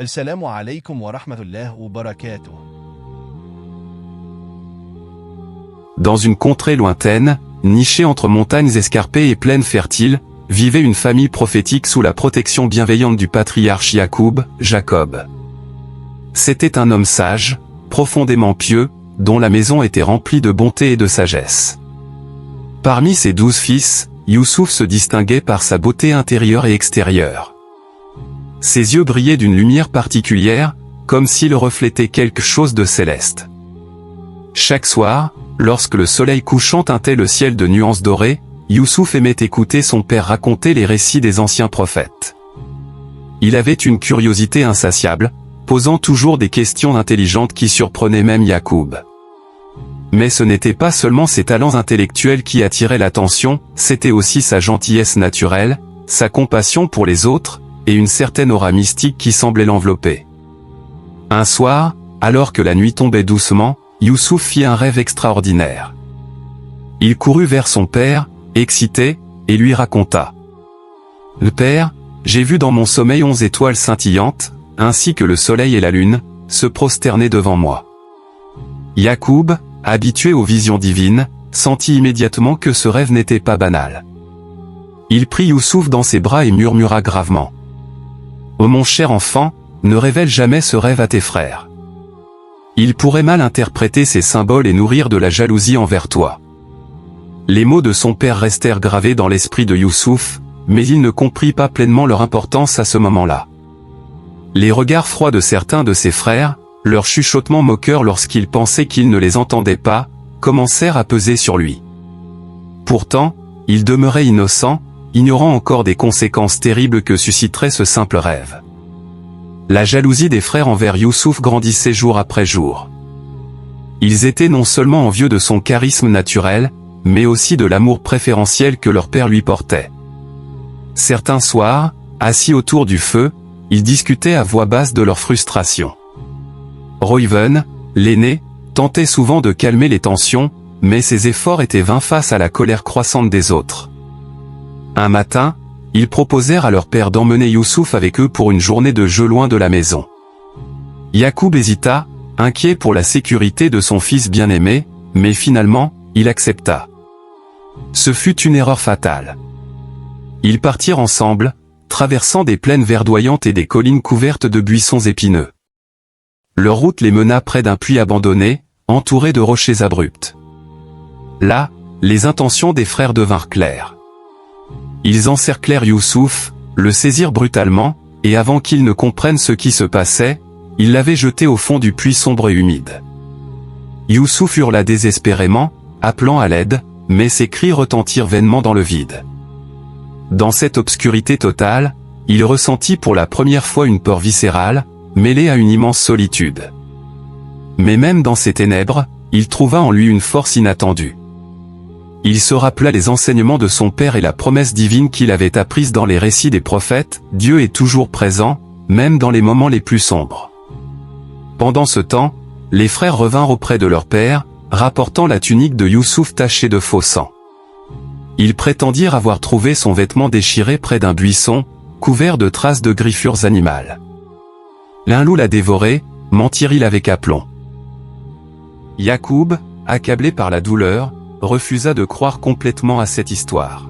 السلام عليكم ورحمة الله وبركاته. Dans une contrée lointaine, nichée entre montagnes escarpées et plaines fertiles, vivait une famille prophétique sous la protection bienveillante du patriarche Jacob. C'était un homme sage, profondément pieux, dont la maison était remplie de bonté et de sagesse. Parmi ses 12 fils, Youssouf se distinguait par sa beauté intérieure et extérieure. Ses yeux brillaient d'une lumière particulière, comme s'ils reflétaient quelque chose de céleste. Chaque soir, lorsque le soleil couchant teintait le ciel de nuances dorées, Youssouf aimait écouter son père raconter les récits des anciens prophètes. Il avait une curiosité insatiable, posant toujours des questions intelligentes qui surprenaient même Yacoub. Mais ce n'était pas seulement ses talents intellectuels qui attiraient l'attention, c'était aussi sa gentillesse naturelle, sa compassion pour les autres, et une certaine aura mystique qui semblait l'envelopper. Un soir, alors que la nuit tombait doucement, Youssouf fit un rêve extraordinaire. Il courut vers son père, excité, et lui raconta. « Le père, j'ai vu dans mon sommeil 11 étoiles scintillantes, ainsi que le soleil et la lune, se prosterner devant moi. » Yacoub, habitué aux visions divines, sentit immédiatement que ce rêve n'était pas banal. Il prit Youssouf dans ses bras et murmura gravement. « Oh mon cher enfant, ne révèle jamais ce rêve à tes frères. Ils pourraient mal interpréter ces symboles et nourrir de la jalousie envers toi. » Les mots de son père restèrent gravés dans l'esprit de Youssouf, mais il ne comprit pas pleinement leur importance à ce moment-là. Les regards froids de certains de ses frères, leurs chuchotements moqueurs lorsqu'il pensait qu'il ne les entendait pas, commencèrent à peser sur lui. Pourtant, il demeurait innocent, ignorant encore des conséquences terribles que susciterait ce simple rêve. La jalousie des frères envers Youssouf grandissait jour après jour. Ils étaient non seulement envieux de son charisme naturel, mais aussi de l'amour préférentiel que leur père lui portait. Certains soirs, assis autour du feu, ils discutaient à voix basse de leur frustration. Reuven, l'aîné, tentait souvent de calmer les tensions, mais ses efforts étaient vains face à la colère croissante des autres. Un matin, ils proposèrent à leur père d'emmener Youssouf avec eux pour une journée de jeu loin de la maison. Yacoub hésita, inquiet pour la sécurité de son fils bien-aimé, mais finalement, il accepta. Ce fut une erreur fatale. Ils partirent ensemble, traversant des plaines verdoyantes et des collines couvertes de buissons épineux. Leur route les mena près d'un puits abandonné, entouré de rochers abrupts. Là, les intentions des frères devinrent claires. Ils encerclèrent Youssouf, le saisirent brutalement, et avant qu'il ne comprenne ce qui se passait, ils l'avaient jeté au fond du puits sombre et humide. Youssouf hurla désespérément, appelant à l'aide, mais ses cris retentirent vainement dans le vide. Dans cette obscurité totale, il ressentit pour la première fois une peur viscérale, mêlée à une immense solitude. Mais même dans ces ténèbres, il trouva en lui une force inattendue. Il se rappela les enseignements de son père et la promesse divine qu'il avait apprise dans les récits des prophètes, Dieu est toujours présent, même dans les moments les plus sombres. Pendant ce temps, les frères revinrent auprès de leur père, rapportant la tunique de Youssouf tachée de faux sang. Ils prétendirent avoir trouvé son vêtement déchiré près d'un buisson, couvert de traces de griffures animales. L'un loup l'a dévoré, mentirent-ils avec aplomb. Yacoub, accablé par la douleur, refusa de croire complètement à cette histoire.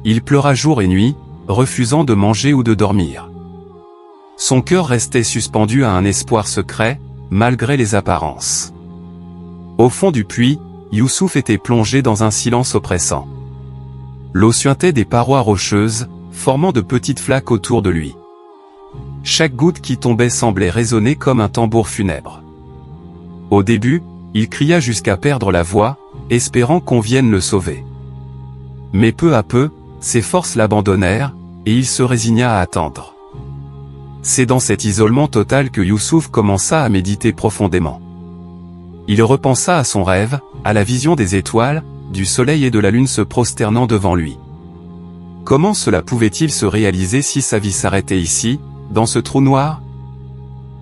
Il pleura jour et nuit, refusant de manger ou de dormir. Son cœur restait suspendu à un espoir secret, malgré les apparences. Au fond du puits, Youssouf était plongé dans un silence oppressant. L'eau suintait des parois rocheuses, formant de petites flaques autour de lui. Chaque goutte qui tombait semblait résonner comme un tambour funèbre. Au début, il cria jusqu'à perdre la voix, espérant qu'on vienne le sauver. Mais peu à peu, ses forces l'abandonnèrent, et il se résigna à attendre. C'est dans cet isolement total que Youssouf commença à méditer profondément. Il repensa à son rêve, à la vision des étoiles, du soleil et de la lune se prosternant devant lui. Comment cela pouvait-il se réaliser si sa vie s'arrêtait ici, dans ce trou noir?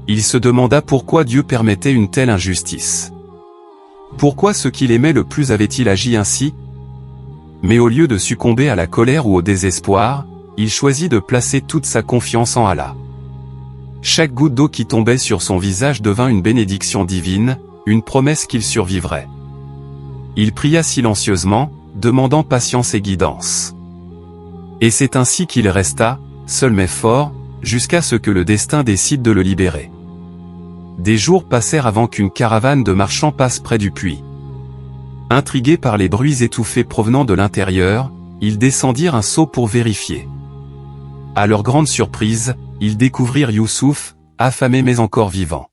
Il se demanda pourquoi Dieu permettait une telle injustice. Pourquoi ceux qu'il aimait le plus avaient-ils agi ainsi? Mais au lieu de succomber à la colère ou au désespoir, il choisit de placer toute sa confiance en Allah. Chaque goutte d'eau qui tombait sur son visage devint une bénédiction divine, une promesse qu'il survivrait. Il pria silencieusement, demandant patience et guidance. Et c'est ainsi qu'il resta, seul mais fort, jusqu'à ce que le destin décide de le libérer. Des jours passèrent avant qu'une caravane de marchands passe près du puits. Intrigués par les bruits étouffés provenant de l'intérieur, ils descendirent un seau pour vérifier. À leur grande surprise, ils découvrirent Youssouf, affamé mais encore vivant.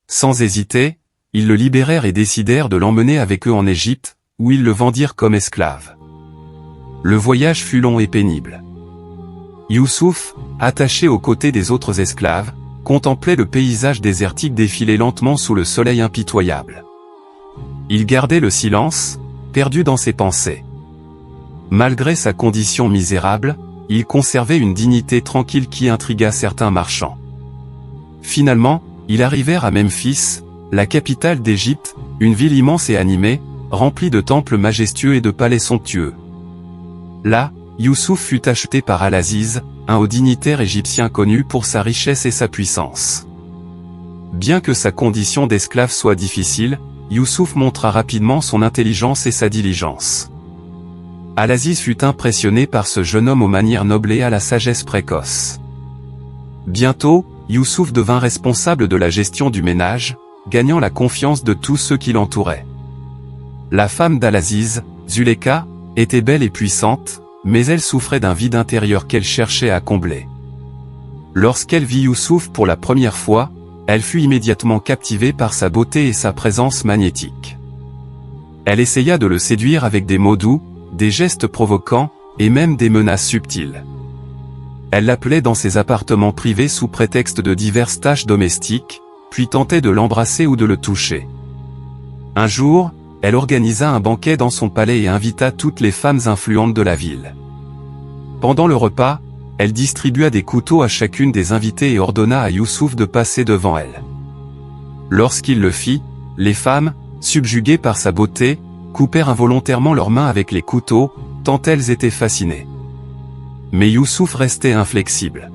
Sans hésiter, ils le libérèrent et décidèrent de l'emmener avec eux en Égypte, où ils le vendirent comme esclave. Le voyage fut long et pénible. Youssouf, attaché aux côtés des autres esclaves, contemplait le paysage désertique défiler lentement sous le soleil impitoyable. Il gardait le silence, perdu dans ses pensées. Malgré sa condition misérable, il conservait une dignité tranquille qui intrigua certains marchands. Finalement, ils arrivèrent à Memphis, la capitale d'Égypte, une ville immense et animée, remplie de temples majestueux et de palais somptueux. Là, Youssouf fut acheté par Al-Aziz, un haut dignitaire égyptien connu pour sa richesse et sa puissance. Bien que sa condition d'esclave soit difficile, Youssouf montra rapidement son intelligence et sa diligence. Al-Aziz fut impressionné par ce jeune homme aux manières nobles et à la sagesse précoce. Bientôt, Youssouf devint responsable de la gestion du ménage, gagnant la confiance de tous ceux qui l'entouraient. La femme d'Al-Aziz, Zuleyka, était belle et puissante, mais elle souffrait d'un vide intérieur qu'elle cherchait à combler. Lorsqu'elle vit Youssouf pour la première fois, elle fut immédiatement captivée par sa beauté et sa présence magnétique. Elle essaya de le séduire avec des mots doux, des gestes provoquants, et même des menaces subtiles. Elle l'appelait dans ses appartements privés sous prétexte de diverses tâches domestiques, puis tentait de l'embrasser ou de le toucher. Un jour, elle organisa un banquet dans son palais et invita toutes les femmes influentes de la ville. Pendant le repas, elle distribua des couteaux à chacune des invitées et ordonna à Youssouf de passer devant elle. Lorsqu'il le fit, les femmes, subjuguées par sa beauté, coupèrent involontairement leurs mains avec les couteaux, tant elles étaient fascinées. Mais Youssouf restait inflexible.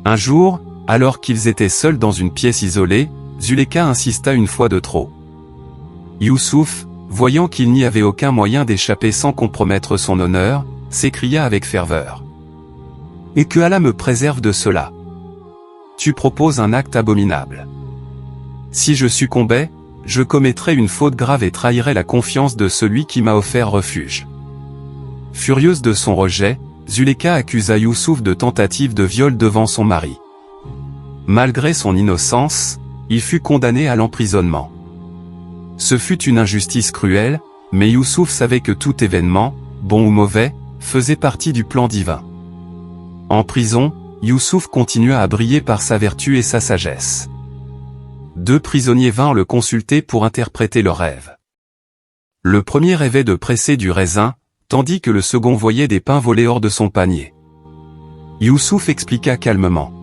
Un jour, alors qu'ils étaient seuls dans une pièce isolée, Zuleyka insista une fois de trop. Youssouf, voyant qu'il n'y avait aucun moyen d'échapper sans compromettre son honneur, s'écria avec ferveur. « Et que Allah me préserve de cela. Tu proposes un acte abominable. Si je succombais, je commettrais une faute grave et trahirais la confiance de celui qui m'a offert refuge. » Furieuse de son rejet, Zuleyka accusa Youssouf de tentative de viol devant son mari. Malgré son innocence, il fut condamné à l'emprisonnement. Ce fut une injustice cruelle, mais Youssouf savait que tout événement, bon ou mauvais, faisait partie du plan divin. En prison, Youssouf continua à briller par sa vertu et sa sagesse. 2 prisonniers vinrent le consulter pour interpréter leur rêve. Le premier rêvait de presser du raisin, tandis que le second voyait des pains voler hors de son panier. Youssouf expliqua calmement.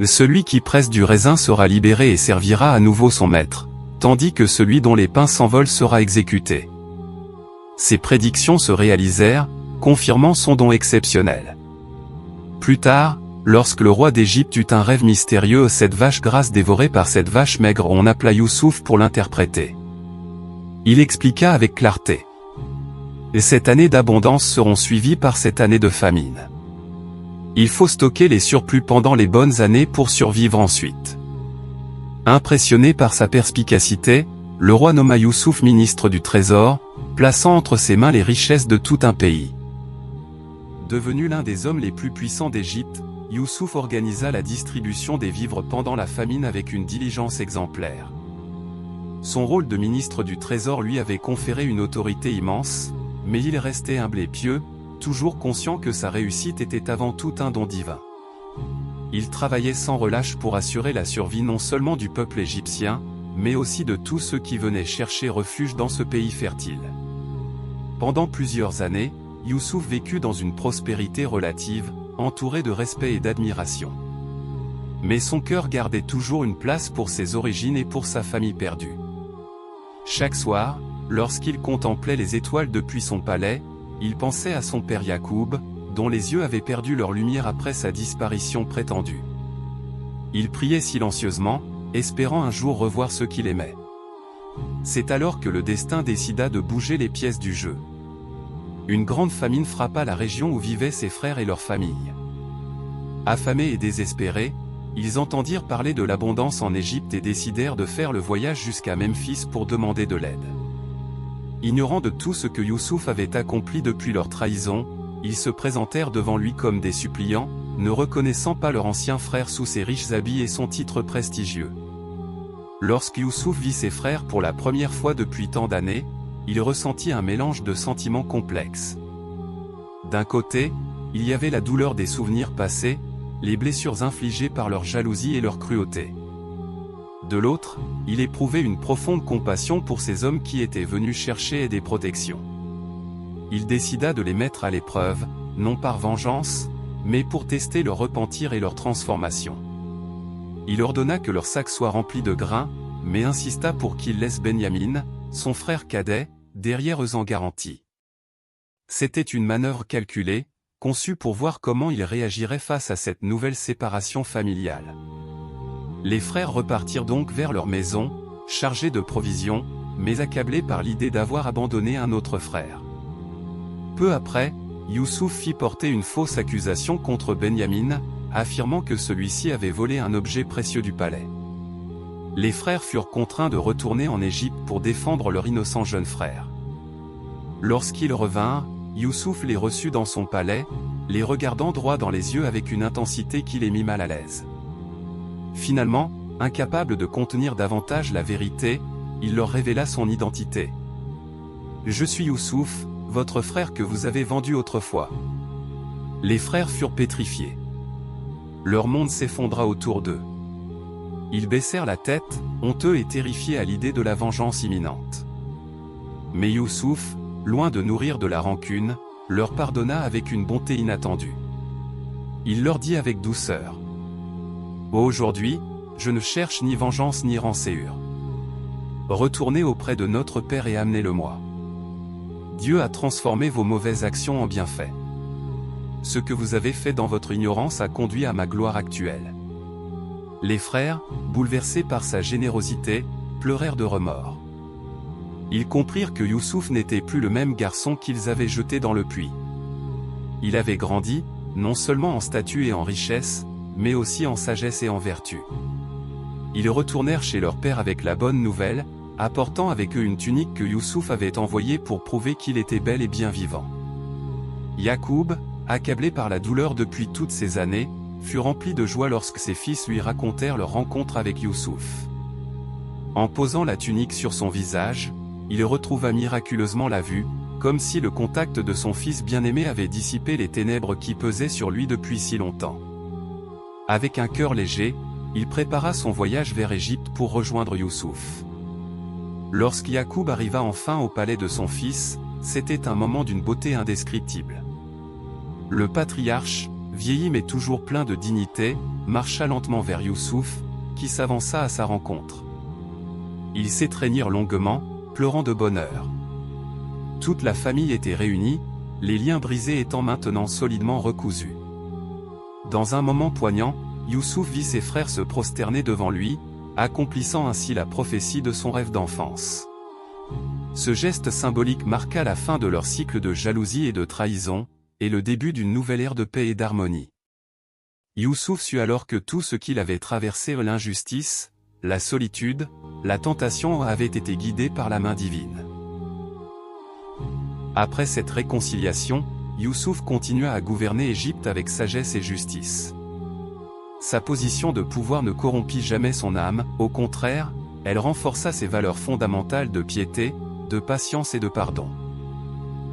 Celui qui presse du raisin sera libéré et servira à nouveau son maître, tandis que celui dont les pains s'envolent sera exécuté. Ces prédictions se réalisèrent, confirmant son don exceptionnel. Plus tard, lorsque le roi d'Égypte eut un rêve mystérieux, cette vache grasse dévorée par cette vache maigre, on appela Youssouf pour l'interpréter. Il expliqua avec clarté. Et cette année d'abondance seront suivies par cette année de famine. Il faut stocker les surplus pendant les bonnes années pour survivre ensuite. Impressionné par sa perspicacité, le roi nomma Youssouf ministre du Trésor, plaçant entre ses mains les richesses de tout un pays. Devenu l'un des hommes les plus puissants d'Égypte, Youssouf organisa la distribution des vivres pendant la famine avec une diligence exemplaire. Son rôle de ministre du Trésor lui avait conféré une autorité immense, mais il restait humble et pieux, toujours conscient que sa réussite était avant tout un don divin. Il travaillait sans relâche pour assurer la survie non seulement du peuple égyptien, mais aussi de tous ceux qui venaient chercher refuge dans ce pays fertile. Pendant plusieurs années, Youssouf vécut dans une prospérité relative, entouré de respect et d'admiration. Mais son cœur gardait toujours une place pour ses origines et pour sa famille perdue. Chaque soir, lorsqu'il contemplait les étoiles depuis son palais, il pensait à son père Yacoub, dont les yeux avaient perdu leur lumière après sa disparition prétendue. Il priait silencieusement, espérant un jour revoir ceux qu'il aimait. C'est alors que le destin décida de bouger les pièces du jeu. Une grande famine frappa la région où vivaient ses frères et leurs familles. Affamés et désespérés, ils entendirent parler de l'abondance en Égypte et décidèrent de faire le voyage jusqu'à Memphis pour demander de l'aide. Ignorant de tout ce que Youssouf avait accompli depuis leur trahison, ils se présentèrent devant lui comme des suppliants, ne reconnaissant pas leur ancien frère sous ses riches habits et son titre prestigieux. Lorsque Youssouf vit ses frères pour la première fois depuis tant d'années, il ressentit un mélange de sentiments complexes. D'un côté, il y avait la douleur des souvenirs passés, les blessures infligées par leur jalousie et leur cruauté. De l'autre, il éprouvait une profonde compassion pour ces hommes qui étaient venus chercher aide et protection. Il décida de les mettre à l'épreuve, non par vengeance, mais pour tester leur repentir et leur transformation. Il ordonna que leur sac soit rempli de grains, mais insista pour qu'ils laissent Benyamin, son frère cadet, derrière eux en garantie. C'était une manœuvre calculée, conçue pour voir comment ils réagiraient face à cette nouvelle séparation familiale. Les frères repartirent donc vers leur maison, chargés de provisions, mais accablés par l'idée d'avoir abandonné un autre frère. Peu après, Youssouf fit porter une fausse accusation contre Benyamin, affirmant que celui-ci avait volé un objet précieux du palais. Les frères furent contraints de retourner en Égypte pour défendre leur innocent jeune frère. Lorsqu'ils revinrent, Youssouf les reçut dans son palais, les regardant droit dans les yeux avec une intensité qui les mit mal à l'aise. Finalement, incapable de contenir davantage la vérité, il leur révéla son identité. « Je suis Youssouf, votre frère que vous avez vendu autrefois. » Les frères furent pétrifiés. Leur monde s'effondra autour d'eux. Ils baissèrent la tête, honteux et terrifiés à l'idée de la vengeance imminente. Mais Youssouf, loin de nourrir de la rancune, leur pardonna avec une bonté inattendue. Il leur dit avec douceur: « Aujourd'hui, je ne cherche ni vengeance ni rançéure. Retournez auprès de notre Père et amenez-le-moi. Dieu a transformé vos mauvaises actions en bienfaits. Ce que vous avez fait dans votre ignorance a conduit à ma gloire actuelle. » Les frères, bouleversés par sa générosité, pleurèrent de remords. Ils comprirent que Youssouf n'était plus le même garçon qu'ils avaient jeté dans le puits. Il avait grandi, non seulement en statut et en richesse, mais aussi en sagesse et en vertu. Ils retournèrent chez leur père avec la bonne nouvelle, apportant avec eux une tunique que Youssouf avait envoyée pour prouver qu'il était bel et bien vivant. Yacoub, accablé par la douleur depuis toutes ces années, fut rempli de joie lorsque ses fils lui racontèrent leur rencontre avec Youssouf. En posant la tunique sur son visage, il retrouva miraculeusement la vue, comme si le contact de son fils bien-aimé avait dissipé les ténèbres qui pesaient sur lui depuis si longtemps. Avec un cœur léger, il prépara son voyage vers Égypte pour rejoindre Youssouf. Lorsque Yacoub arriva enfin au palais de son fils, c'était un moment d'une beauté indescriptible. Le patriarche, vieilli mais toujours plein de dignité, marcha lentement vers Youssouf, qui s'avança à sa rencontre. Ils s'étreignirent longuement, pleurant de bonheur. Toute la famille était réunie, les liens brisés étant maintenant solidement recousus. Dans un moment poignant, Youssouf vit ses frères se prosterner devant lui, accomplissant ainsi la prophétie de son rêve d'enfance. Ce geste symbolique marqua la fin de leur cycle de jalousie et de trahison, et le début d'une nouvelle ère de paix et d'harmonie. Youssouf sut alors que tout ce qu'il avait traversé, l'injustice, la solitude, la tentation, avait été guidé par la main divine. Après cette réconciliation, Youssouf continua à gouverner Égypte avec sagesse et justice. Sa position de pouvoir ne corrompit jamais son âme, au contraire, elle renforça ses valeurs fondamentales de piété, de patience et de pardon.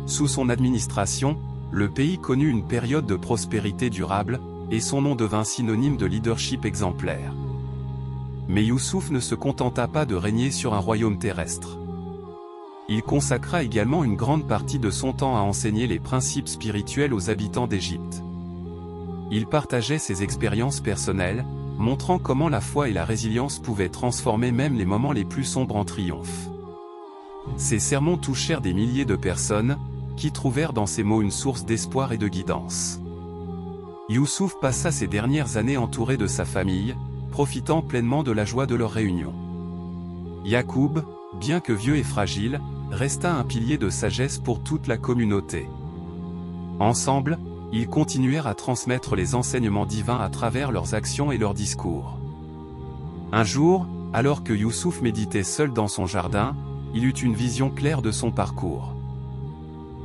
Sous son administration, le pays connut une période de prospérité durable, et son nom devint synonyme de leadership exemplaire. Mais Youssouf ne se contenta pas de régner sur un royaume terrestre. Il consacra également une grande partie de son temps à enseigner les principes spirituels aux habitants d'Égypte. Il partageait ses expériences personnelles, montrant comment la foi et la résilience pouvaient transformer même les moments les plus sombres en triomphe. Ses sermons touchèrent des milliers de personnes, qui trouvèrent dans ses mots une source d'espoir et de guidance. Youssouf passa ses dernières années entouré de sa famille, profitant pleinement de la joie de leur réunion. Yacoub, bien que vieux et fragile, resta un pilier de sagesse pour toute la communauté. Ensemble, ils continuèrent à transmettre les enseignements divins à travers leurs actions et leurs discours. Un jour, alors que Youssouf méditait seul dans son jardin, il eut une vision claire de son parcours.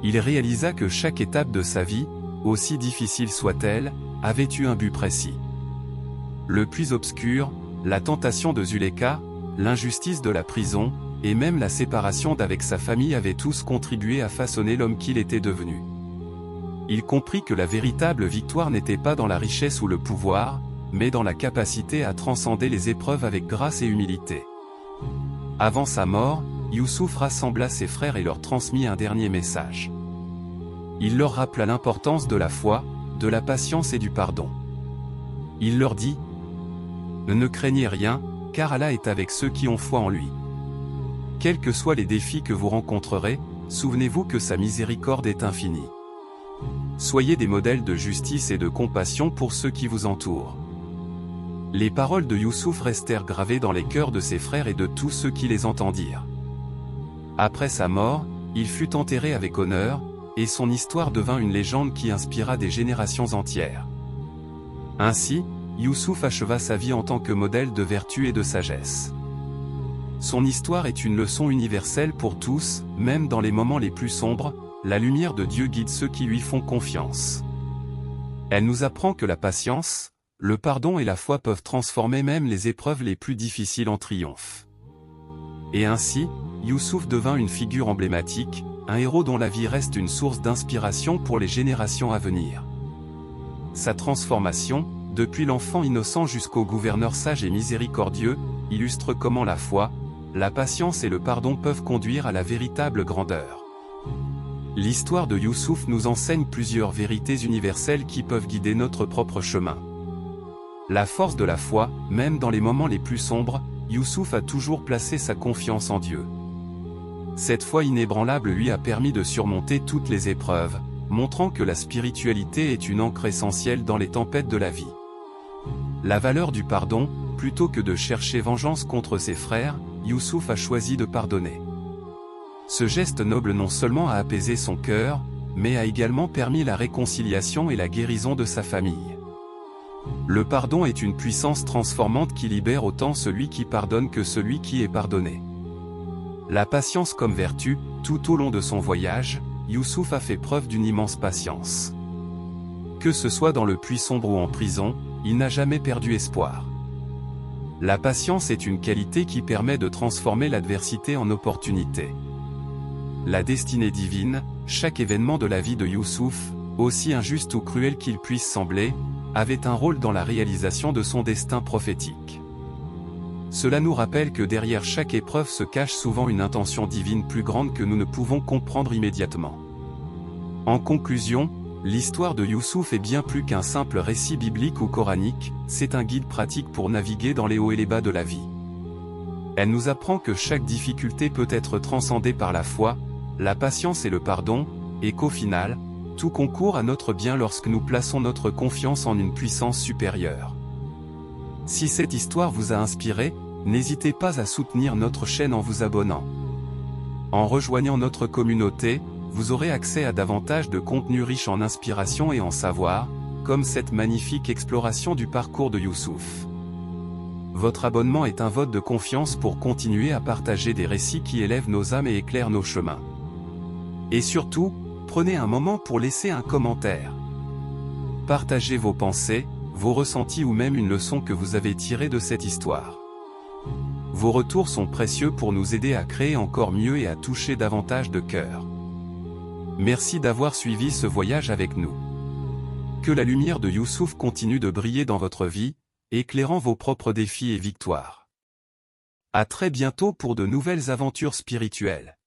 Il réalisa que chaque étape de sa vie, aussi difficile soit-elle, avait eu un but précis. Le plus obscur, la tentation de Zuleka, l'injustice de la prison, et même la séparation d'avec sa famille avaient tous contribué à façonner l'homme qu'il était devenu. Il comprit que la véritable victoire n'était pas dans la richesse ou le pouvoir, mais dans la capacité à transcender les épreuves avec grâce et humilité. Avant sa mort, Youssouf rassembla ses frères et leur transmit un dernier message. Il leur rappela l'importance de la foi, de la patience et du pardon. Il leur dit : Ne craignez rien, car Allah est avec ceux qui ont foi en lui. Quels que soient les défis que vous rencontrerez, souvenez-vous que sa miséricorde est infinie. Soyez des modèles de justice et de compassion pour ceux qui vous entourent. Les paroles de Youssouf restèrent gravées dans les cœurs de ses frères et de tous ceux qui les entendirent. Après sa mort, il fut enterré avec honneur, et son histoire devint une légende qui inspira des générations entières. Ainsi, Youssouf acheva sa vie en tant que modèle de vertu et de sagesse. Son histoire est une leçon universelle pour tous, même dans les moments les plus sombres, la lumière de Dieu guide ceux qui lui font confiance. Elle nous apprend que la patience, le pardon et la foi peuvent transformer même les épreuves les plus difficiles en triomphe. Et ainsi, Youssouf devint une figure emblématique, un héros dont la vie reste une source d'inspiration pour les générations à venir. Sa transformation, depuis l'enfant innocent jusqu'au gouverneur sage et miséricordieux, illustre comment la foi, la patience et le pardon peuvent conduire à la véritable grandeur. L'histoire de Youssouf nous enseigne plusieurs vérités universelles qui peuvent guider notre propre chemin. La force de la foi, même dans les moments les plus sombres, Youssouf a toujours placé sa confiance en Dieu. Cette foi inébranlable lui a permis de surmonter toutes les épreuves, montrant que la spiritualité est une ancre essentielle dans les tempêtes de la vie. La valeur du pardon, plutôt que de chercher vengeance contre ses frères, Youssouf a choisi de pardonner. Ce geste noble non seulement a apaisé son cœur, mais a également permis la réconciliation et la guérison de sa famille. Le pardon est une puissance transformante qui libère autant celui qui pardonne que celui qui est pardonné. La patience comme vertu, tout au long de son voyage, Youssouf a fait preuve d'une immense patience. Que ce soit dans le puits sombre ou en prison, il n'a jamais perdu espoir. La patience est une qualité qui permet de transformer l'adversité en opportunité. La destinée divine, chaque événement de la vie de Youssouf, aussi injuste ou cruel qu'il puisse sembler, avait un rôle dans la réalisation de son destin prophétique. Cela nous rappelle que derrière chaque épreuve se cache souvent une intention divine plus grande que nous ne pouvons comprendre immédiatement. En conclusion, l'histoire de Youssouf est bien plus qu'un simple récit biblique ou coranique, c'est un guide pratique pour naviguer dans les hauts et les bas de la vie. Elle nous apprend que chaque difficulté peut être transcendée par la foi, la patience et le pardon, et qu'au final, tout concourt à notre bien lorsque nous plaçons notre confiance en une puissance supérieure. Si cette histoire vous a inspiré, n'hésitez pas à soutenir notre chaîne en vous abonnant. En rejoignant notre communauté, vous aurez accès à davantage de contenu riche en inspiration et en savoir, comme cette magnifique exploration du parcours de Youssouf. Votre abonnement est un vote de confiance pour continuer à partager des récits qui élèvent nos âmes et éclairent nos chemins. Et surtout, prenez un moment pour laisser un commentaire. Partagez vos pensées, vos ressentis ou même une leçon que vous avez tirée de cette histoire. Vos retours sont précieux pour nous aider à créer encore mieux et à toucher davantage de cœurs. Merci d'avoir suivi ce voyage avec nous. Que la lumière de Youssouf continue de briller dans votre vie, éclairant vos propres défis et victoires. À très bientôt pour de nouvelles aventures spirituelles.